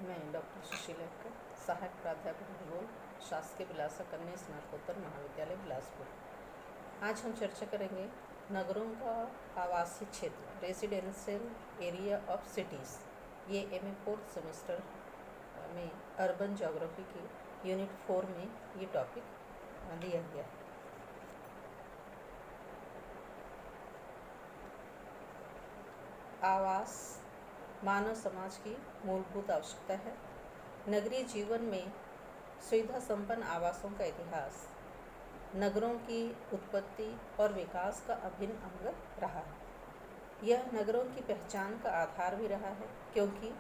मैं डॉक्टर सुशीला का सहायक प्राध्यापक भूगोल, शासकीय बिलासा कन्या स्नातकोत्तर महाविद्यालय बिलासपुर। आज हम चर्चा करेंगे नगरों का आवासीय क्षेत्र, रेजिडेंशियल एरिया ऑफ सिटीज़। ये MA 4th सेमेस्टर में अर्बन ज्योग्राफी की यूनिट 4 में ये टॉपिक दिया गया है। आवास मानव समाज की मूलभूत आवश्यकता है। नगरीय जीवन में सुविधा संपन्न आवासों का इतिहास नगरों की उत्पत्ति और विकास का अभिन्न अंग रहा है। यह नगरों की पहचान का आधार भी रहा है, क्योंकि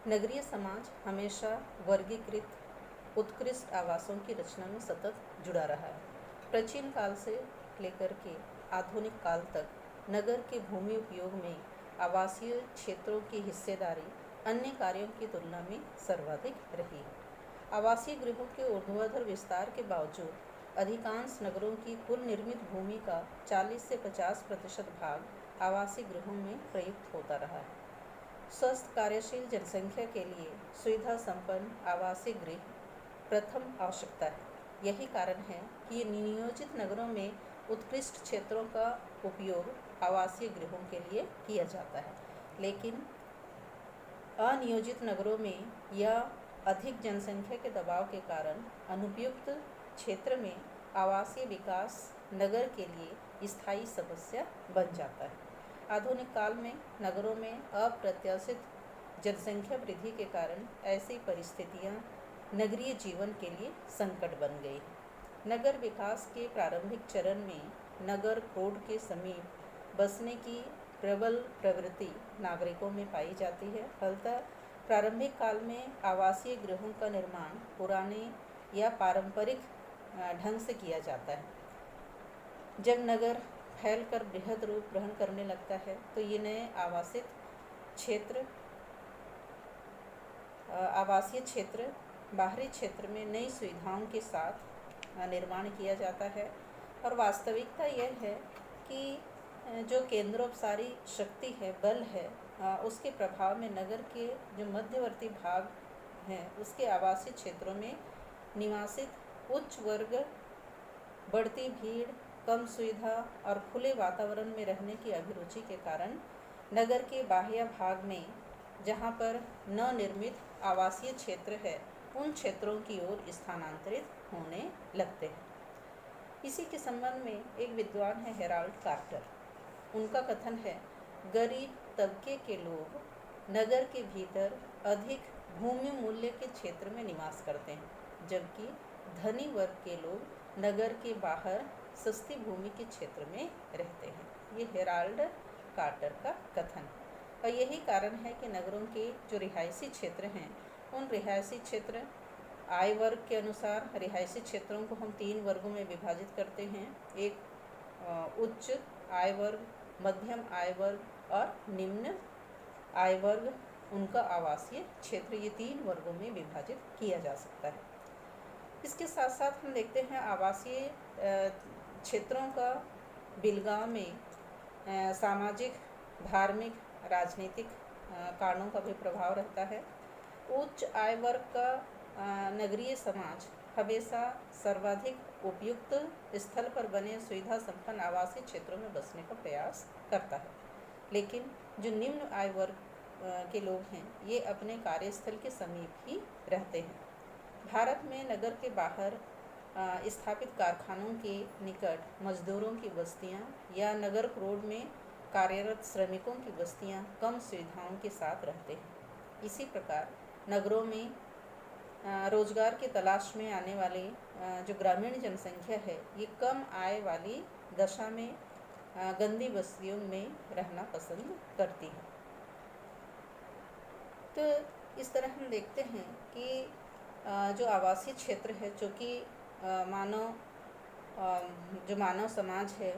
नगरीय समाज हमेशा वर्गीकृत उत्कृष्ट आवासों की रचना में सतत जुड़ा रहा है। प्राचीन काल से लेकर के आधुनिक काल तक नगर के भूमि उपयोग में आवासीय क्षेत्रों की हिस्सेदारी अन्य कार्यों की तुलना में सर्वाधिक रही है। आवासीय गृहों के ऊर्ध्वाधर विस्तार के बावजूद अधिकांश नगरों की कुल निर्मित भूमि का 40 से 50% भाग आवासीय गृहों में प्रयुक्त होता रहा है। स्वस्थ कार्यशील जनसंख्या के लिए सुविधा संपन्न आवासीय गृह प्रथम आवश्यकता है। यही कारण है कि नियोजित नगरों में उत्कृष्ट क्षेत्रों का उपयोग आवासीय गृहों के लिए किया जाता है, लेकिन अनियोजित नगरों में या अधिक जनसंख्या के दबाव के कारण अनुपयुक्त क्षेत्र में आवासीय विकास नगर के लिए स्थायी समस्या बन जाता है। आधुनिक काल में नगरों में अप्रत्याशित जनसंख्या वृद्धि के कारण ऐसी परिस्थितियां नगरीय जीवन के लिए संकट बन गई हैं। नगर विकास के प्रारंभिक चरण में नगर कोड के समीप बसने की प्रबल प्रवृत्ति नागरिकों में पाई जाती है। फलतः प्रारंभिक काल में आवासीय गृहों का निर्माण पुराने या पारंपरिक ढंग से किया जाता है। जब नगर फैलकर बृहद रूप ग्रहण करने लगता है तो ये नए आवासीय क्षेत्र बाहरी क्षेत्र में नई सुविधाओं के साथ निर्माण किया जाता है। और वास्तविकता यह है कि जो केंद्रोपसारी शक्ति है, बल है, उसके प्रभाव में नगर के जो मध्यवर्ती भाग हैं उसके आवासीय क्षेत्रों में निवासित उच्च वर्ग बढ़ती भीड़, कम सुविधा और खुले वातावरण में रहने की अभिरुचि के कारण नगर के बाह्य भाग में जहाँ पर नवनिर्मित आवासीय क्षेत्र है उन क्षेत्रों की ओर स्थानांतरित होने लगते हैं। इसी के संबंध में एक विद्वान है हेराल्ड कार्टर। उनका कथन है, गरीब तबके के लोग नगर के भीतर अधिक भूमि मूल्य के क्षेत्र में निवास करते हैं, जबकि धनी वर्ग के लोग नगर के बाहर सस्ती भूमि के क्षेत्र में रहते हैं। ये हेराल्ड कार्टर का कथन है। और यही कारण है कि नगरों के जो रिहायशी क्षेत्र हैं उन रिहायशी क्षेत्र आय वर्ग के अनुसार रिहायशी क्षेत्रों को हम 3 वर्गों में विभाजित करते हैं। एक उच्च आय वर्ग, मध्यम आय वर्ग और निम्न आय वर्ग, उनका आवासीय क्षेत्र, ये 3 वर्गों में विभाजित किया जा सकता है। इसके साथ साथ हम देखते हैं आवासीय क्षेत्रों का बिलगांव में सामाजिक, धार्मिक, राजनीतिक कारणों का भी प्रभाव रहता है। उच्च आय वर्ग का नगरीय समाज हमेशा सर्वाधिक उपयुक्त स्थल पर बने सुविधा संपन्न आवासीय क्षेत्रों में बसने का प्रयास करता है, लेकिन जो निम्न आय वर्ग के लोग हैं ये अपने कार्यस्थल के समीप ही रहते हैं। भारत में नगर के बाहर स्थापित कारखानों के निकट मजदूरों की बस्तियां या नगर रोड में कार्यरत श्रमिकों की बस्तियां कम सुविधाओं के साथ रहते हैं। इसी प्रकार नगरों में रोजगार की तलाश में आने वाले जो ग्रामीण जनसंख्या है ये कम आय वाली दशा में गंदी बस्तियों में रहना पसंद करती है। तो इस तरह हम देखते हैं कि जो आवासीय क्षेत्र है, जो कि मानव समाज है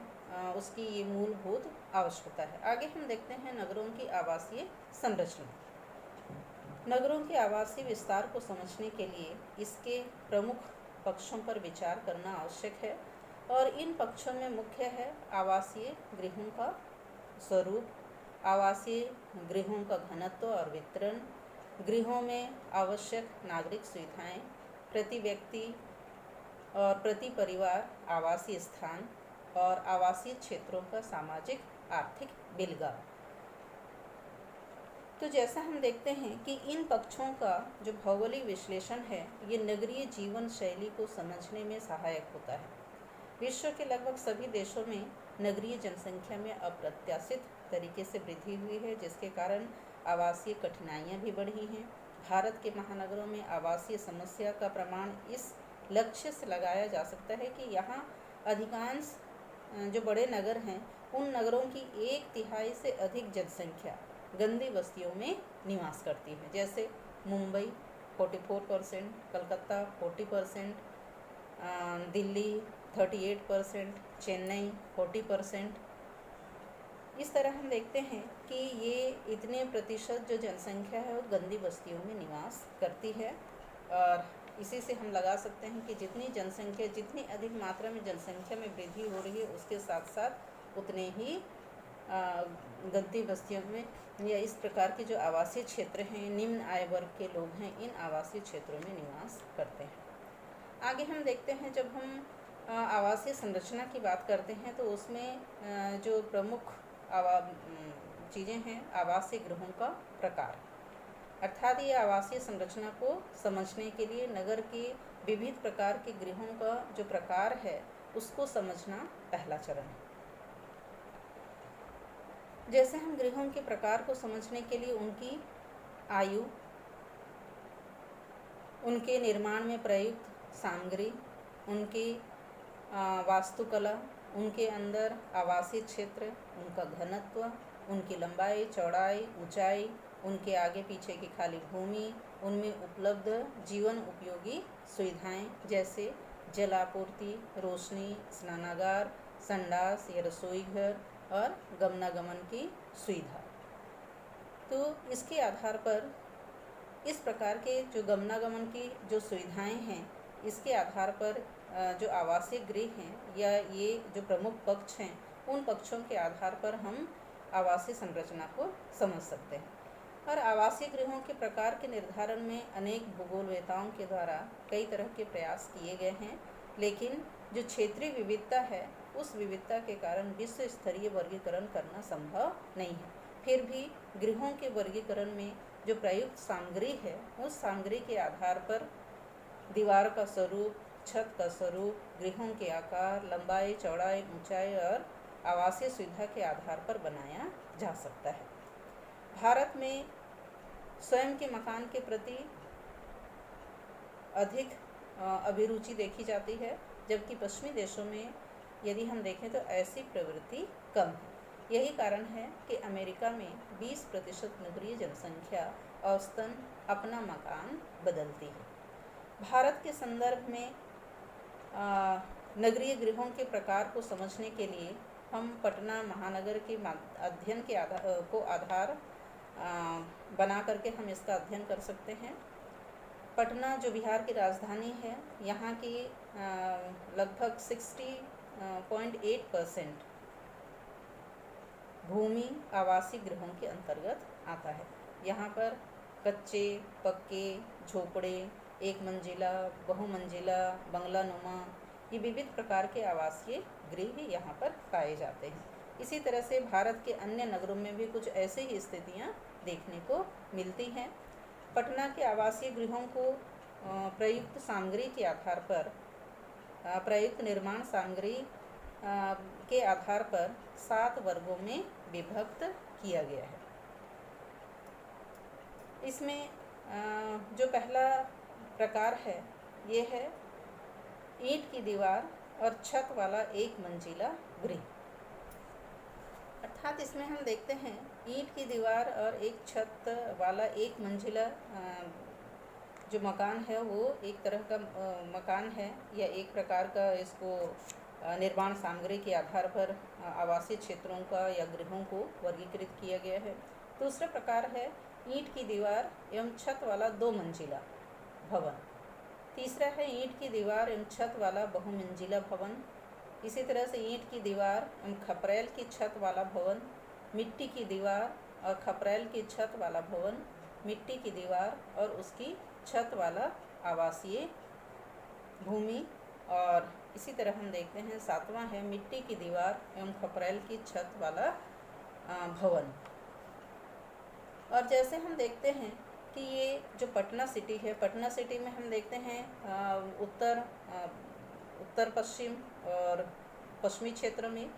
उसकी ये मूलभूत आवश्यकता है। आगे हम देखते हैं नगरों की आवासीय संरचना। नगरों के आवासीय विस्तार को समझने के लिए इसके प्रमुख पक्षों पर विचार करना आवश्यक है, और इन पक्षों में मुख्य है आवासीय गृहों का स्वरूप, आवासीय गृहों का घनत्व और वितरण, गृहों में आवश्यक नागरिक सुविधाएं, प्रति व्यक्ति और प्रति परिवार आवासीय स्थान और आवासीय क्षेत्रों का सामाजिक आर्थिक बिलगाव। तो जैसा हम देखते हैं कि इन पक्षों का जो भौगोलिक विश्लेषण है ये नगरीय जीवन शैली को समझने में सहायक होता है। विश्व के लगभग सभी देशों में नगरीय जनसंख्या में अप्रत्याशित तरीके से वृद्धि हुई है, जिसके कारण आवासीय कठिनाइयां भी बढ़ी हैं। भारत के महानगरों में आवासीय समस्या का प्रमाण इस लक्ष्य से लगाया जा सकता है कि यहाँ अधिकांश जो बड़े नगर हैं उन नगरों की 1/3 से अधिक जनसंख्या गंदी बस्तियों में निवास करती है, जैसे मुंबई 44%, कलकत्ता 40%, दिल्ली 38%, चेन्नई 40%। इस तरह हम देखते हैं कि ये इतने प्रतिशत जो जनसंख्या है वो गंदी बस्तियों में निवास करती है। और इसी से हम लगा सकते हैं कि जितनी अधिक मात्रा में जनसंख्या में वृद्धि हो रही है उसके साथ साथ उतने ही गंदी बस्तियों में या इस प्रकार के जो आवासीय क्षेत्र हैं, निम्न आय वर्ग के लोग हैं, इन आवासीय क्षेत्रों में निवास करते हैं। आगे हम देखते हैं, जब हम आवासीय संरचना की बात करते हैं तो उसमें जो प्रमुख चीज़ें हैं आवासीय गृहों का प्रकार, अर्थात ये आवासीय संरचना को समझने के लिए नगर के विविध प्रकार के गृहों का जो प्रकार है उसको समझना पहला चरण है। जैसे हम गृहों के प्रकार को समझने के लिए उनकी आयु, उनके निर्माण में प्रयुक्त सामग्री, उनकी वास्तुकला, उनके अंदर आवासीय क्षेत्र, उनका घनत्व, उनकी लंबाई, चौड़ाई, ऊंचाई, उनके आगे पीछे की खाली भूमि, उनमें उपलब्ध जीवन उपयोगी सुविधाएं जैसे जल आपूर्ति, रोशनी, स्नानागार, संडास या रसोई घर और गमनागमन की सुविधा। तो इसके आधार पर इस प्रकार के जो गमनागमन की जो सुविधाएं हैं, इसके आधार पर जो आवासीय गृह हैं या ये जो प्रमुख पक्ष हैं, उन पक्षों के आधार पर हम आवासीय संरचना को समझ सकते हैं। और आवासीय गृहों के प्रकार के निर्धारण में अनेक भूगोलवेताओं के द्वारा कई तरह के प्रयास किए गए हैं, लेकिन जो क्षेत्रीय विविधता है उस विविधता के कारण विश्व स्तरीय वर्गीकरण करना संभव नहीं है। फिर भी गृहों के वर्गीकरण में जो प्रयुक्त सामग्री है उस सामग्री के आधार पर दीवार का स्वरूप, छत का स्वरूप, गृहों के आकार, लंबाई, चौड़ाई, ऊंचाई और आवासीय सुविधा के आधार पर बनाया जा सकता है। भारत में स्वयं के मकान के प्रति अधिक अभिरुचि देखी जाती है, जबकि पश्चिमी देशों में यदि हम देखें तो ऐसी प्रवृत्ति कम है। यही कारण है कि अमेरिका में 20% नगरीय जनसंख्या औसतन अपना मकान बदलती है। भारत के संदर्भ में नगरीय गृहों के प्रकार को समझने के लिए हम पटना महानगर के अध्ययन के आधार बना करके हम इसका अध्ययन कर सकते हैं। पटना जो बिहार की राजधानी है, यहाँ की लगभग 60.8% भूमि आवासीय गृहों के अंतर्गत आता है। यहाँ पर कच्चे, पक्के, झोपड़े, एक मंजिला, बहुमंजिला, बंगलानुमा, ये विविध प्रकार के आवासीय गृह यहाँ पर पाए जाते हैं। इसी तरह से भारत के अन्य नगरों में भी कुछ ऐसे ही स्थितियाँ देखने को मिलती हैं। पटना के आवासीय गृहों को प्रयुक्त सामग्री के आधार पर, प्रयुक्त निर्माण सामग्री के आधार पर 7 वर्गों में विभक्त किया गया है। इसमें जो पहला प्रकार है ये है ईंट की दीवार और छत वाला एक मंजिला गृह। अर्थात इसमें हम देखते हैं ईंट की दीवार और एक छत वाला एक मंजिला जो मकान है वो एक तरह का मकान है या एक प्रकार का इसको निर्माण सामग्री के आधार पर आवासीय क्षेत्रों का या गृहों को वर्गीकृत किया गया है। दूसरा प्रकार है ईंट की दीवार एवं छत वाला 2 मंजिला भवन। तीसरा है ईंट की दीवार एवं छत वाला बहुमंजिला भवन। इसी तरह से ईंट की दीवार एवं खपरेल की छत वाला भवन, मिट्टी की दीवार और खपरेल की छत वाला भवन, मिट्टी की दीवार और उसकी छत वाला आवासीय भूमि। और इसी तरह हम देखते हैं 7वां है मिट्टी की दीवार एवं खपरेल की छत वाला भवन। और जैसे हम देखते हैं कि ये जो पटना सिटी है, पटना सिटी में हम देखते हैं उत्तर पश्चिम और पश्चिमी क्षेत्र में,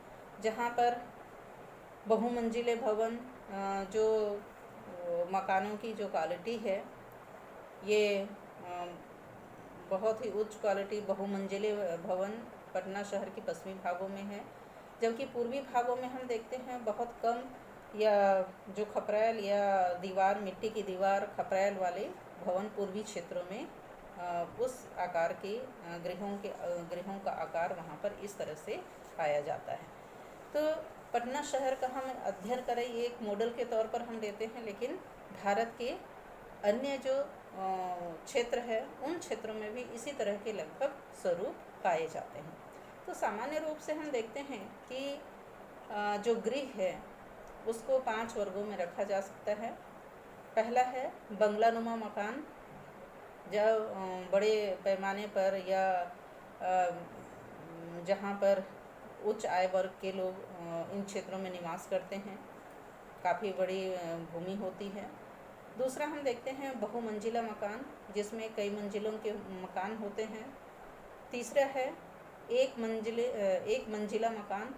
जहाँ पर बहुमंजिले भवन, जो मकानों की जो क्वालिटी है ये बहुत ही उच्च क्वालिटी बहुमंजिले भवन पटना शहर के पश्चिमी भागों में है। जबकि पूर्वी भागों में हम देखते हैं बहुत कम या जो खपरेल या दीवार, मिट्टी की दीवार खपरेल वाले भवन पूर्वी क्षेत्रों में उस आकार के गृहों का आकार वहाँ पर इस तरह से पाया जाता है। तो पटना शहर का हम अध्ययन करें, ये एक मॉडल के तौर पर हम लेते हैं, लेकिन भारत के अन्य जो क्षेत्र है उन क्षेत्रों में भी इसी तरह के लगभग स्वरूप पाए जाते हैं। तो सामान्य रूप से हम देखते हैं कि जो गृह है उसको 5 वर्गों में रखा जा सकता है। पहला है बंगलानुमा मकान, जब बड़े पैमाने पर या जहाँ पर उच्च आय वर्ग के लोग इन क्षेत्रों में निवास करते हैं, काफ़ी बड़ी भूमि होती है। दूसरा हम देखते हैं बहुमंजिला मकान, जिसमें कई मंजिलों के मकान होते हैं। तीसरा है एक मंजिला मकान।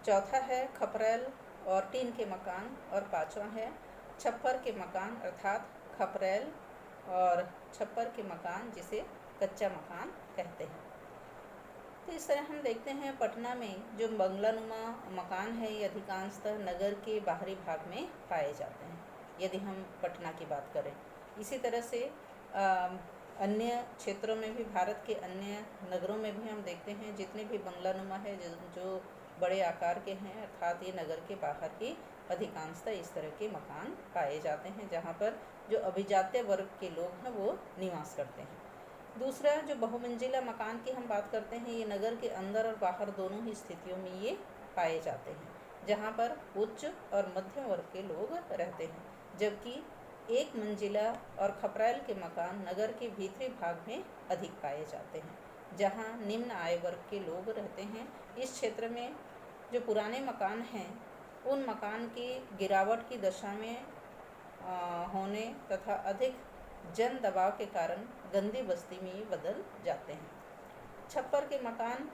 चौथा है खपरेल और टीन के मकान। और 5वां है छप्पर के मकान, अर्थात खपरेल और छप्पर के मकान जिसे कच्चा मकान कहते हैं। तो इस तरह हम देखते हैं पटना में जो बंगलानुमा मकान है ये अधिकांशतः नगर के बाहरी भाग में पाए जाते हैं, यदि हम पटना की बात करें। इसी तरह से अन्य क्षेत्रों में भी, भारत के अन्य नगरों में भी हम देखते हैं जितने भी बंगलानुमा है जो बड़े आकार के हैं, अर्थात ये नगर के बाहर ही अधिकांशतः इस तरह के मकान पाए जाते हैं, जहाँ पर जो अभिजात्य वर्ग के लोग हैं वो निवास करते हैं। दूसरा जो बहुमंजिला मकान की हम बात करते हैं, ये नगर के अंदर और बाहर दोनों ही स्थितियों में ये पाए जाते हैं, जहाँ पर उच्च और मध्यम वर्ग के लोग रहते हैं। जबकि एक मंजिला और खपरेल के मकान नगर के भीतरी भाग में अधिक पाए जाते हैं, जहाँ निम्न आय वर्ग के लोग रहते हैं। इस क्षेत्र में जो पुराने मकान हैं उन मकान की गिरावट की दशा में होने तथा अधिक जन दबाव के कारण गंदी बस्ती में बदल जाते हैं। छप्पर के मकान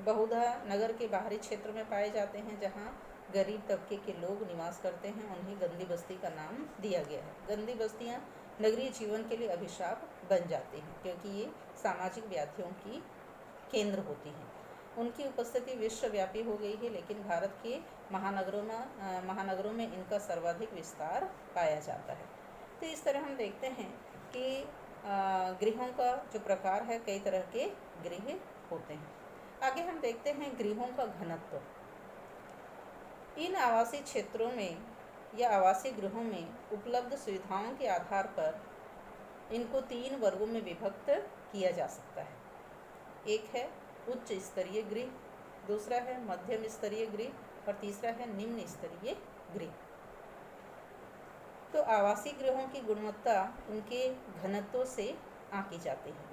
बहुधा नगर के बाहरी क्षेत्र में पाए जाते हैं, जहां गरीब तबके के लोग निवास करते हैं। उन्हें गंदी बस्ती का नाम दिया गया है। गंदी बस्तियां नगरीय जीवन के लिए अभिशाप बन जाती हैं, क्योंकि ये सामाजिक व्याधियों की केंद्र होती हैं। उनकी उपस्थिति विश्वव्यापी हो गई है, लेकिन भारत के महानगरों में इनका सर्वाधिक विस्तार पाया जाता है। तो इस तरह हम देखते हैं कि गृहों का जो प्रकार है, कई तरह के गृह होते हैं। आगे हम देखते हैं गृहों का घनत्व। इन आवासीय क्षेत्रों में या आवासीय गृहों में उपलब्ध सुविधाओं के आधार पर इनको 3 वर्गों में विभक्त किया जा सकता है। एक है उच्च स्तरीय गृह, दूसरा है मध्यम स्तरीय गृह और तीसरा है निम्न स्तरीय गृह। तो आवासीय गृहों की गुणवत्ता उनके घनत्व से आंकी जाती है।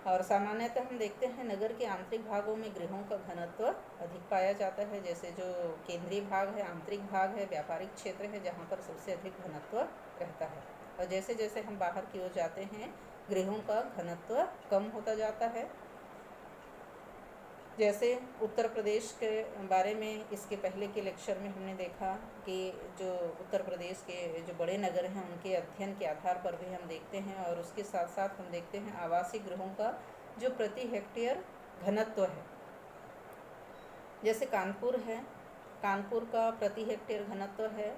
और सामान्यतः हम देखते हैं नगर के आंतरिक भागों में गृहों का घनत्व अधिक पाया जाता है। जैसे जो केंद्रीय भाग है, आंतरिक भाग है, व्यापारिक क्षेत्र है, जहाँ पर सबसे अधिक घनत्व रहता है। और जैसे जैसे हम बाहर की ओर जाते हैं गृहों का घनत्व कम होता जाता है। जैसे उत्तर प्रदेश के बारे में इसके पहले के लेक्चर में हमने देखा कि जो उत्तर प्रदेश के जो बड़े नगर हैं उनके अध्ययन के आधार पर भी हम देखते हैं। और उसके साथ साथ हम देखते हैं आवासीय गृहों का जो प्रति हेक्टेयर घनत्व है। जैसे कानपुर है, कानपुर का प्रति हेक्टेयर घनत्व है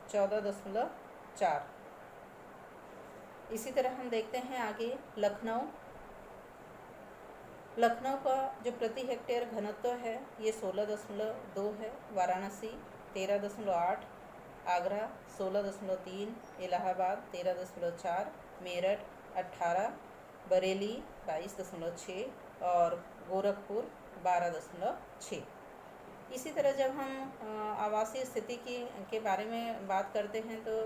14.4। इसी तरह हम देखते हैं आगे लखनऊ का जो प्रति हेक्टेयर घनत्व है ये 16.2 है। वाराणसी 13.8, आगरा 16.3, इलाहाबाद 13.4, मेरठ 18, बरेली 22.6 और गोरखपुर 12.6। इसी तरह जब हम आवासीय स्थिति के बारे में बात करते हैं तो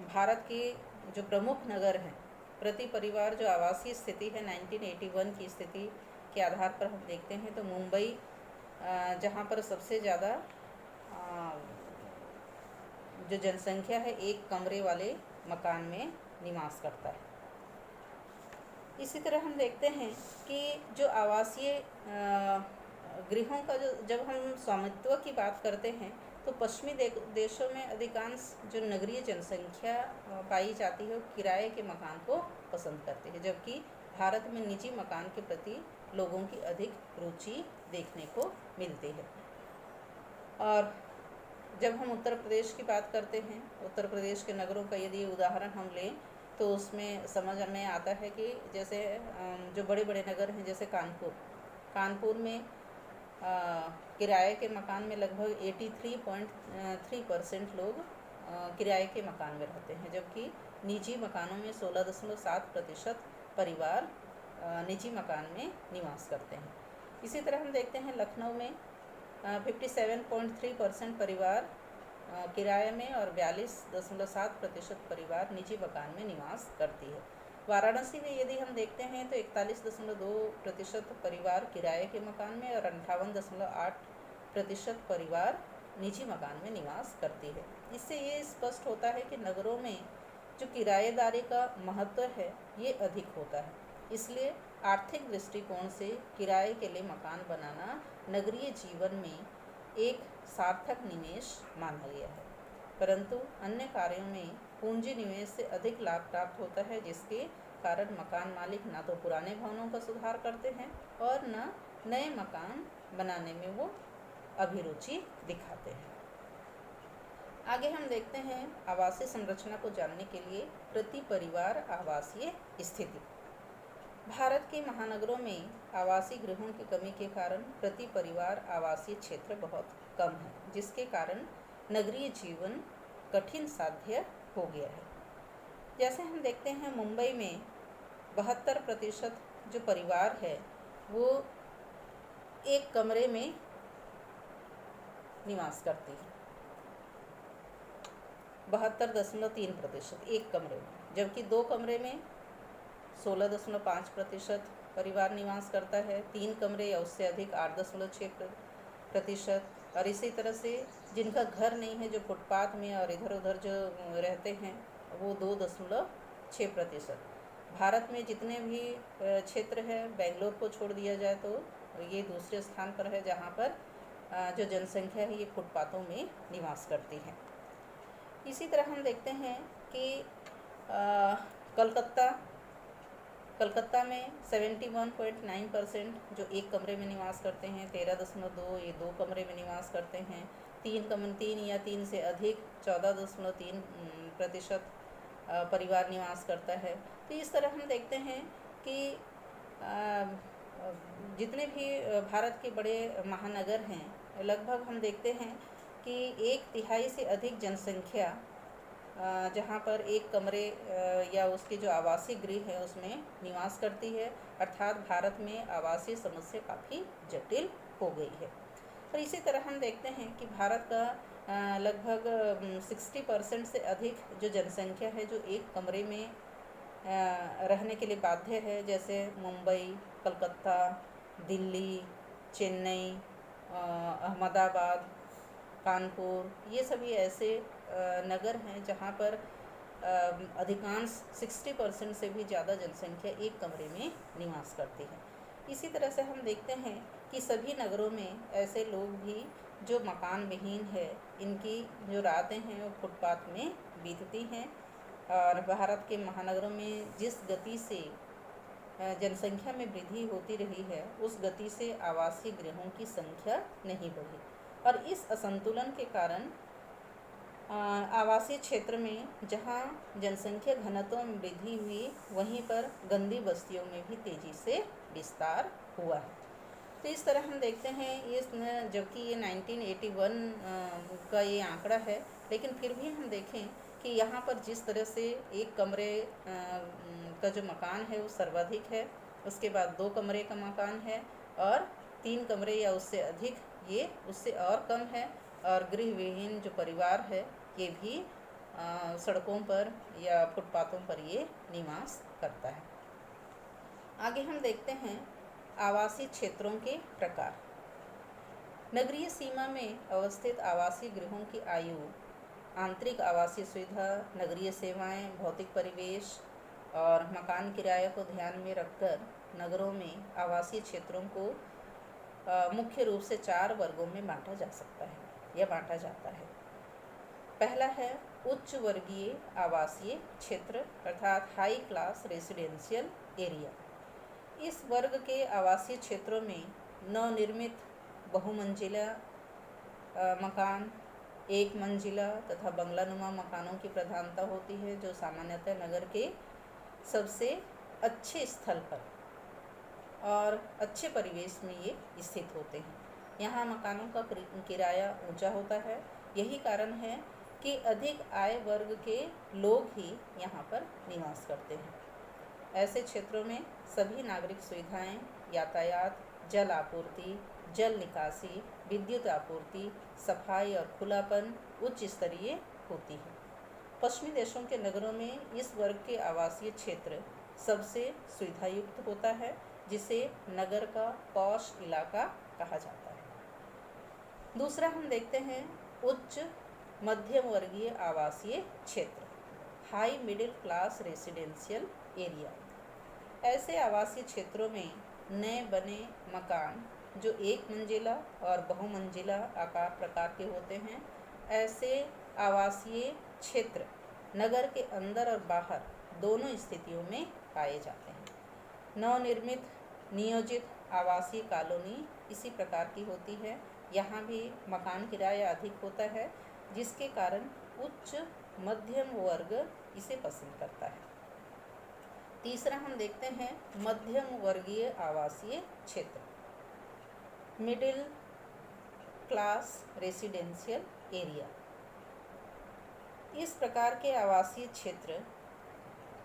भारत के जो प्रमुख नगर हैं, प्रति परिवार जो आवासीय स्थिति है 1981 की स्थिति के आधार पर हम देखते हैं तो मुंबई जहाँ पर सबसे ज़्यादा जो जनसंख्या है एक कमरे वाले मकान में निवास करता है। इसी तरह हम देखते हैं कि जो आवासीय गृहों का जब हम स्वामित्व की बात करते हैं तो पश्चिमी देशों में अधिकांश जो नगरीय जनसंख्या पाई जाती है वो किराए के मकान को पसंद करती है, जबकि भारत में निजी मकान के प्रति लोगों की अधिक रुचि देखने को मिलती है। और जब हम उत्तर प्रदेश की बात करते हैं, उत्तर प्रदेश के नगरों का यदि उदाहरण हम लें तो उसमें समझ में आता है कि जैसे जो बड़े बड़े नगर हैं जैसे कानपुर में किराए के मकान में लगभग 83.3% लोग किराए के मकान में रहते हैं, जबकि निजी मकानों में 16.7% परिवार निजी मकान में निवास करते हैं। इसी तरह हम देखते हैं लखनऊ में 57.3% परिवार किराए में और 42.7% परिवार निजी मकान में निवास करती है। वाराणसी में यदि हम देखते हैं तो 41.2% परिवार किराए के मकान में और 58.8% परिवार निजी मकान में निवास करती है। इससे ये स्पष्ट होता है कि नगरों में जो किराएदारी का महत्व है ये अधिक होता है, इसलिए आर्थिक दृष्टिकोण से किराए के लिए मकान बनाना नगरीय जीवन में एक सार्थक निवेश माना गया है, परंतु अन्य कार्यों में पूंजी निवेश से अधिक लाभ प्राप्त होता है, जिसके कारण मकान मालिक ना तो पुराने भवनों का सुधार करते हैं और न नए मकान बनाने में वो अभिरुचि दिखाते हैं। आगे हम देखते हैं आवासीय संरचना को जानने के लिए प्रति परिवार आवासीय स्थिति। भारत के महानगरों में आवासीय गृहों की कमी के कारण प्रति परिवार आवासीय क्षेत्र बहुत कम है, जिसके कारण नगरीय जीवन कठिन साध्य हो गया है। जैसे हम देखते हैं मुंबई में 72% जो परिवार है वो एक कमरे में निवास करती है, 72.3% एक कमरे में, जबकि 2 कमरे में 16.5% परिवार निवास करता है, 3 कमरे या उससे अधिक 8.6%, और इसी तरह से जिनका घर नहीं है, जो फुटपाथ में और इधर उधर जो रहते हैं वो 2.6%। भारत में जितने भी क्षेत्र है, बेंगलोर को छोड़ दिया जाए तो ये दूसरे स्थान पर है जहाँ पर जो जनसंख्या है ये फुटपाथों में निवास करती है। इसी तरह हम देखते हैं कि कलकत्ता में 71.9% जो एक कमरे में निवास करते हैं, 13.2 ये 2 कमरे में निवास करते हैं, 3 या 3 से अधिक 14.3% परिवार निवास करता है। तो इस तरह हम देखते हैं कि जितने भी भारत के बड़े महानगर हैं, लगभग हम देखते हैं कि 1/3 से अधिक जनसंख्या जहाँ पर एक कमरे या उसके जो आवासीय गृह है उसमें निवास करती है, अर्थात भारत में आवासीय समस्या काफ़ी जटिल हो गई है। और इसी तरह हम देखते हैं कि भारत का लगभग 60% से अधिक जो जनसंख्या है जो एक कमरे में रहने के लिए बाध्य है, जैसे मुंबई, कलकत्ता, दिल्ली, चेन्नई, अहमदाबाद, कानपुर, ये सभी ऐसे नगर हैं जहाँ पर अधिकांश 60% से भी ज़्यादा जनसंख्या एक कमरे में निवास करती है। इसी तरह से हम देखते हैं कि सभी नगरों में ऐसे लोग भी जो मकान विहीन है, इनकी जो रातें हैं वो फुटपाथ में बीतती हैं, और भारत के महानगरों में जिस गति से जनसंख्या में वृद्धि होती रही है उस गति से आवासीय गृहों की संख्या नहीं बढ़ी, और इस असंतुलन के कारण आवासीय क्षेत्र में जहां जनसंख्या घनत्व में वृद्धि हुई, वहीं पर गंदी बस्तियों में भी तेज़ी से विस्तार हुआ है। तो इस तरह हम देखते हैं जबकि ये 1981 का ये आंकड़ा है, लेकिन फिर भी हम देखें कि यहाँ पर जिस तरह से एक कमरे का जो मकान है वो सर्वाधिक है, उसके बाद 2 कमरे का मकान है, और 3 कमरे या उससे अधिक ये उससे और कम है, और गृह विहीन जो परिवार है ये भी सड़कों पर या फुटपाथों पर ये निवास करता है। आगे हम देखते हैं आवासीय क्षेत्रों के प्रकार। नगरीय सीमा में अवस्थित आवासीय गृहों की आयु, आंतरिक आवासीय सुविधा, नगरीय सेवाएं, भौतिक परिवेश और मकान किराए को ध्यान में रखकर नगरों में आवासीय क्षेत्रों को मुख्य रूप से 4 वर्गों में बांटा जा सकता है या बांटा जाता है। पहला है उच्च वर्गीय आवासीय क्षेत्र अर्थात हाई क्लास रेसिडेंशियल एरिया। इस वर्ग के आवासीय क्षेत्रों में नवनिर्मित बहुमंजिला मकान, एक मंजिला तथा बंगलानुमा मकानों की प्रधानता होती है, जो सामान्यतः नगर के सबसे अच्छे स्थल पर और अच्छे परिवेश में ये स्थित होते हैं। यहाँ मकानों का किराया ऊंचा होता है। यही कारण है कि अधिक आय वर्ग के लोग ही यहाँ पर निवास करते हैं। ऐसे क्षेत्रों में सभी नागरिक सुविधाएं, यातायात, जल आपूर्ति, जल निकासी, विद्युत आपूर्ति, सफाई और खुलापन उच्च स्तरीय होती है। पश्चिमी देशों के नगरों में इस वर्ग के आवासीय क्षेत्र सबसे सुविधायुक्त होता है, जिसे नगर का पॉश इलाका कहा जाता है। दूसरा हम देखते हैं उच्च मध्यम वर्गीय आवासीय क्षेत्र, high middle class residential area. ऐसे आवासीय क्षेत्रों में नए बने मकान जो एक मंजिला और बहुमंजिला आकार प्रकार के होते हैं, ऐसे आवासीय क्षेत्र नगर के अंदर और बाहर दोनों स्थितियों में पाए जाते हैं। नवनिर्मित नियोजित आवासीय कॉलोनी इसी प्रकार की होती है। यहाँ भी मकान किराया अधिक होता है, जिसके कारण उच्च मध्यम वर्ग इसे पसंद करता है। तीसरा हम देखते हैं मध्यम वर्गीय आवासीय क्षेत्र, मिडिल क्लास रेसिडेंशियल एरिया। इस प्रकार के आवासीय क्षेत्र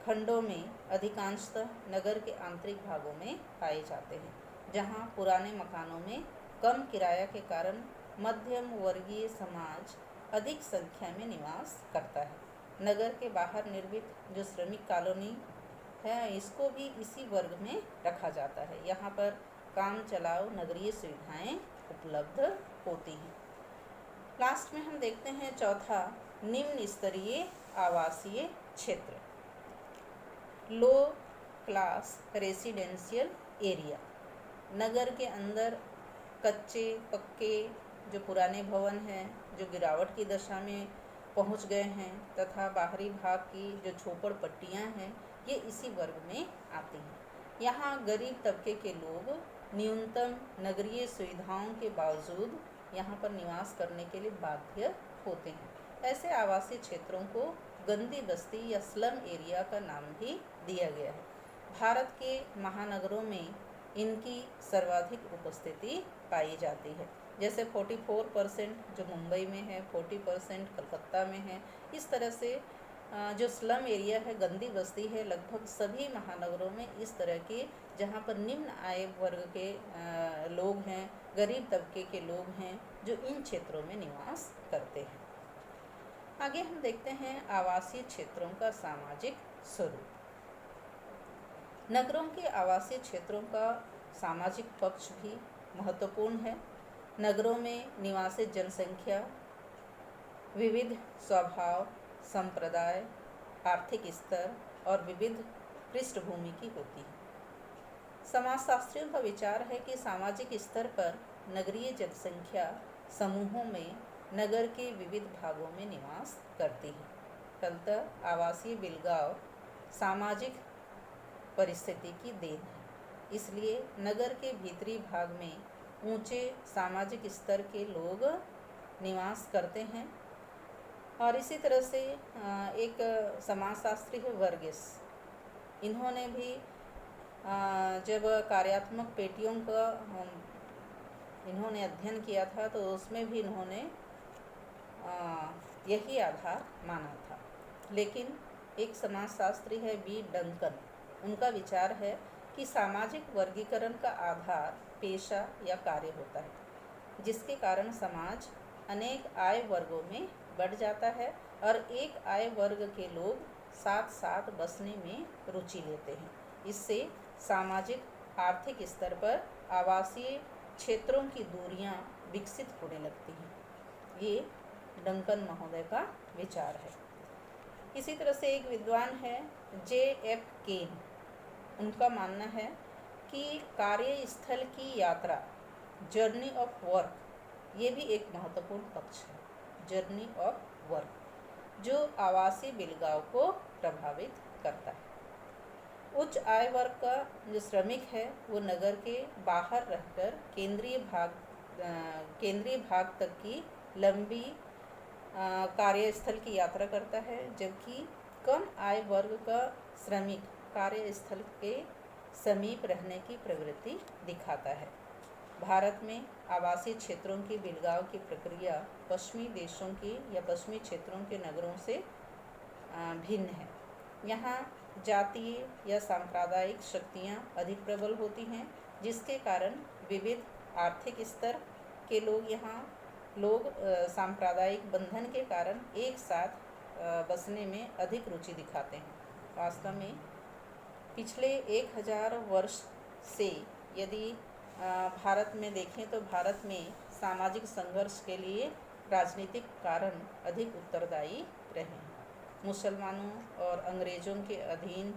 खंडों में अधिकांशतः नगर के आंतरिक भागों में पाए जाते हैं, जहां पुराने मकानों में कम किराया के कारण मध्यम वर्गीय समाज अधिक संख्या में निवास करता है। नगर के बाहर निर्मित जो श्रमिक कॉलोनी है, इसको भी इसी वर्ग में रखा जाता है। यहाँ पर काम चलाऊ नगरीय सुविधाएं उपलब्ध होती हैं। लास्ट में हम देखते हैं चौथा निम्न स्तरीय आवासीय क्षेत्र, लो क्लास रेसिडेंशियल एरिया। नगर के अंदर कच्चे पक्के जो पुराने भवन हैं, जो गिरावट की दशा में पहुंच गए हैं, तथा बाहरी भाग की जो झोपड़पट्टियां हैं, ये इसी वर्ग में आती हैं। यहाँ गरीब तबके के लोग न्यूनतम नगरीय सुविधाओं के बावजूद यहाँ पर निवास करने के लिए बाध्य होते हैं। ऐसे आवासीय क्षेत्रों को गंदी बस्ती या स्लम एरिया का नाम भी दिया गया है। भारत के महानगरों में इनकी सर्वाधिक उपस्थिति पाई जाती है। जैसे 44% जो मुंबई में है, 40% कलकत्ता में है। इस तरह से जो स्लम एरिया है, गंदी बस्ती है, लगभग सभी महानगरों में इस तरह के, जहाँ पर निम्न आय वर्ग के लोग हैं, गरीब तबके के लोग हैं, जो इन क्षेत्रों में निवास करते हैं। आगे हम देखते हैं आवासीय क्षेत्रों का सामाजिक स्वरूप। नगरों के आवासीय क्षेत्रों का सामाजिक पक्ष भी महत्वपूर्ण है। नगरों में निवासित जनसंख्या विविध स्वभाव, संप्रदाय, आर्थिक स्तर और विविध पृष्ठभूमि की होती है। समाजशास्त्रियों का विचार है कि सामाजिक स्तर पर नगरीय जनसंख्या समूहों में नगर के विविध भागों में निवास करती है। फलतः आवासीय बिलगाव सामाजिक परिस्थिति की देन है। इसलिए नगर के भीतरी भाग में ऊंचे सामाजिक स्तर के लोग निवास करते हैं। और इसी तरह से एक समाजशास्त्री है वर्गिस, इन्होंने भी जब कार्यात्मक पेटियों का इन्होंने अध्ययन किया था, तो उसमें भी इन्होंने यही आधार माना था। लेकिन एक समाजशास्त्री है बी डंकन, उनका विचार है कि सामाजिक वर्गीकरण का आधार पेशा या कार्य होता है, जिसके कारण समाज अनेक आय वर्गों में बढ़ जाता है और एक आय वर्ग के लोग साथ साथ बसने में रुचि लेते हैं। इससे सामाजिक आर्थिक स्तर पर आवासीय क्षेत्रों की दूरियां विकसित होने लगती हैं। ये डंकन महोदय का विचार है। इसी तरह से एक विद्वान है J.F. केन, उनका मानना है कि कार्यस्थल की यात्रा, जर्नी ऑफ वर्क, ये भी एक महत्वपूर्ण पक्ष है। जर्नी ऑफ वर्क जो आवासीय बिलगाव को प्रभावित करता है। उच्च आय वर्ग का जो श्रमिक है वो नगर के बाहर रहकर केंद्रीय भाग तक की लंबी कार्यस्थल की यात्रा करता है, जबकि कम आय वर्ग का श्रमिक कार्यस्थल के समीप रहने की प्रवृत्ति दिखाता है। भारत में आवासीय क्षेत्रों की बिलगाव की प्रक्रिया पश्चिमी देशों की या पश्चिमी क्षेत्रों के नगरों से भिन्न है। यहाँ जातीय या सांप्रदायिक शक्तियाँ अधिक प्रबल होती हैं, जिसके कारण विविध आर्थिक स्तर के लोग सांप्रदायिक बंधन के कारण एक साथ बसने में अधिक रुचि दिखाते हैं। वास्तव में पिछले 1000 वर्ष से यदि भारत में देखें तो भारत में सामाजिक संघर्ष के लिए राजनीतिक कारण अधिक उत्तरदायी रहे हैं। मुसलमानों और अंग्रेज़ों के अधीन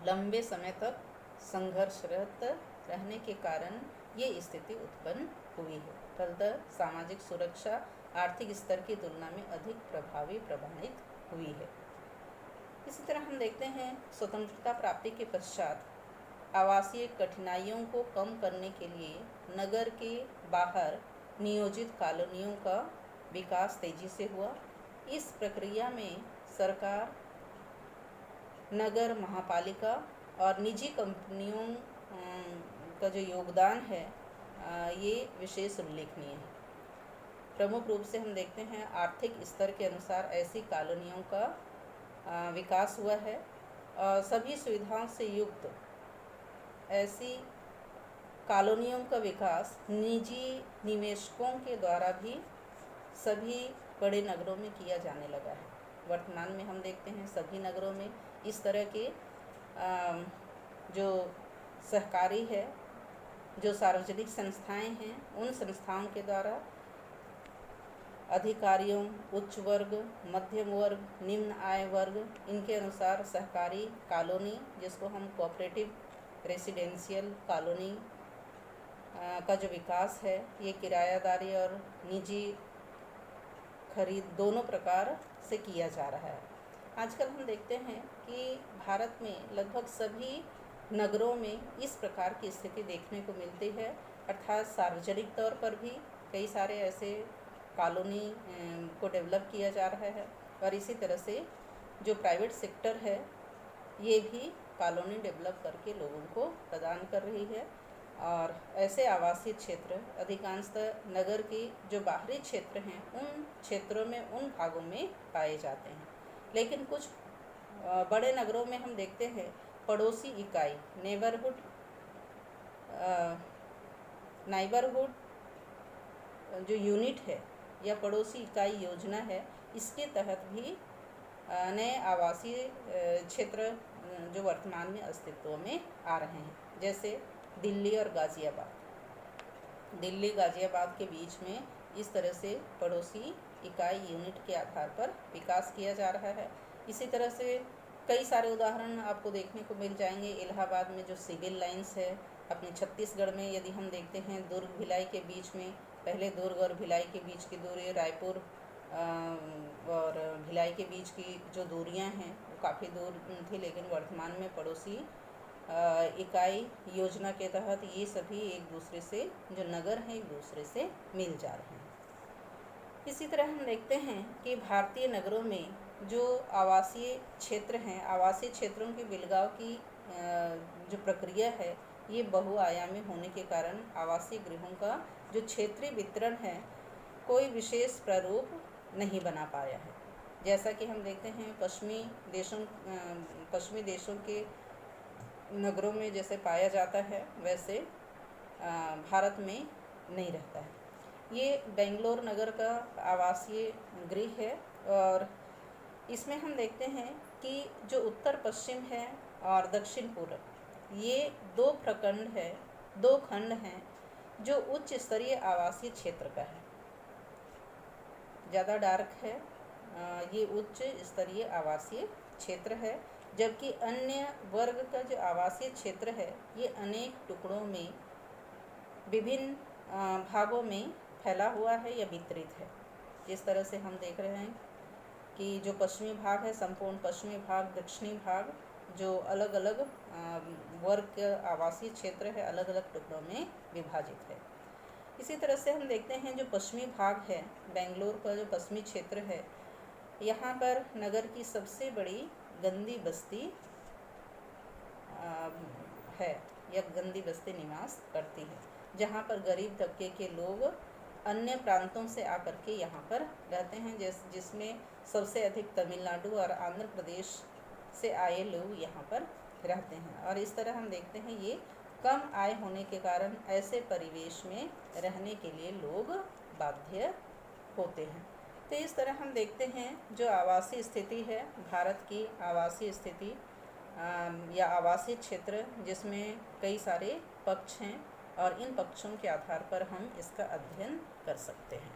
लंबे समय तक संघर्षरत रहने के कारण ये स्थिति उत्पन्न हुई है। फलतः सामाजिक सुरक्षा आर्थिक स्तर की तुलना में अधिक प्रभावित हुई है। इसी तरह हम देखते हैं स्वतंत्रता प्राप्ति के पश्चात आवासीय कठिनाइयों को कम करने के लिए नगर के बाहर नियोजित कॉलोनियों का विकास तेजी से हुआ। इस प्रक्रिया में सरकार, नगर महापालिका और निजी कंपनियों का जो योगदान है ये विशेष उल्लेखनीय है। प्रमुख रूप से हम देखते हैं आर्थिक स्तर के अनुसार ऐसी कॉलोनियों का विकास हुआ है और सभी सुविधाओं से युक्त ऐसी कॉलोनियों का विकास निजी निवेशकों के द्वारा भी सभी बड़े नगरों में किया जाने लगा है। वर्तमान में हम देखते हैं सभी नगरों में इस तरह के जो सहकारी है, जो सार्वजनिक संस्थाएं हैं, उन संस्थाओं के द्वारा अधिकारियों, उच्च वर्ग, मध्यम वर्ग, निम्न आय वर्ग, इनके अनुसार सहकारी कॉलोनी, जिसको हम कोऑपरेटिव रेसिडेंशियल कॉलोनी का जो विकास है, ये किरायादारी और निजी खरीद दोनों प्रकार से किया जा रहा है। आजकल हम देखते हैं कि भारत में लगभग सभी नगरों में इस प्रकार की स्थिति देखने को मिलती है, अर्थात सार्वजनिक तौर पर भी कई सारे ऐसे कॉलोनी को डेवलप किया जा रहा है और इसी तरह से जो प्राइवेट सेक्टर है ये भी कॉलोनी डेवलप करके लोगों को प्रदान कर रही है। और ऐसे आवासीय क्षेत्र अधिकांशतः नगर के जो बाहरी क्षेत्र हैं उन क्षेत्रों में, उन भागों में पाए जाते हैं। लेकिन कुछ बड़े नगरों में हम देखते हैं पड़ोसी इकाई, नाइबरहुड जो यूनिट है या पड़ोसी इकाई योजना है, इसके तहत भी नए आवासीय क्षेत्र जो वर्तमान में अस्तित्व में आ रहे हैं। जैसे दिल्ली और गाज़ियाबाद, दिल्ली गाज़ियाबाद के बीच में इस तरह से पड़ोसी इकाई यूनिट के आधार पर विकास किया जा रहा है। इसी तरह से कई सारे उदाहरण आपको देखने को मिल जाएंगे। इलाहाबाद में जो सिविल लाइंस है, अपने छत्तीसगढ़ में यदि हम देखते हैं दुर्ग भिलाई के बीच में, पहले दुर्ग और भिलाई के बीच की दूरी, रायपुर और भिलाई के बीच की जो दूरियां हैं वो काफ़ी दूर थी, लेकिन वर्तमान में पड़ोसी इकाई योजना के तहत ये सभी एक दूसरे से, जो नगर हैं, एक दूसरे से मिल जा रहे हैं। इसी तरह हम देखते हैं कि भारतीय नगरों में जो आवासीय क्षेत्र हैं, आवासीय क्षेत्रों की बिलगाव की जो प्रक्रिया है ये बहुआयामी होने के कारण आवासीय गृहों का जो क्षेत्रीय वितरण है कोई विशेष प्रारूप नहीं बना पाया है। जैसा कि हम देखते हैं पश्चिमी देशों के नगरों में जैसे पाया जाता है, वैसे भारत में नहीं रहता है। ये बेंगलोर नगर का आवासीय गृह है और इसमें हम देखते हैं कि जो उत्तर पश्चिम है और दक्षिण पूर्व, ये दो प्रखंड है, दो खंड हैं जो उच्च स्तरीय आवासीय क्षेत्र का है। ज़्यादा डार्क है, ये उच्च स्तरीय आवासीय क्षेत्र है, जबकि अन्य वर्ग का जो आवासीय क्षेत्र है ये अनेक टुकड़ों में विभिन्न भागों में फैला हुआ है या वितरित है। इस तरह से हम देख रहे हैं कि जो पश्चिमी भाग है, संपूर्ण पश्चिमी भाग, दक्षिणी भाग, जो अलग अलग वर्ग का आवासीय क्षेत्र है, अलग अलग टुकड़ों में विभाजित है। इसी तरह से हम देखते हैं जो पश्चिमी भाग है, बेंगलोर का जो पश्चिमी क्षेत्र है, यहाँ पर नगर की सबसे बड़ी गंदी बस्ती है या गंदी बस्ती निवास करती है, जहाँ पर गरीब तबके के लोग अन्य प्रांतों से आकर के यहाँ पर रहते हैं, जिसमें सबसे अधिक तमिलनाडु और आंध्र प्रदेश से आए लोग यहाँ पर रहते हैं। और इस तरह हम देखते हैं ये कम आय होने के कारण ऐसे परिवेश में रहने के लिए लोग बाध्य होते हैं। तो इस तरह हम देखते हैं जो आवासीय स्थिति है, भारत की आवासीय स्थिति या आवासीय क्षेत्र, जिसमें कई सारे पक्ष हैं और इन पक्षों के आधार पर हम इसका अध्ययन कर सकते हैं।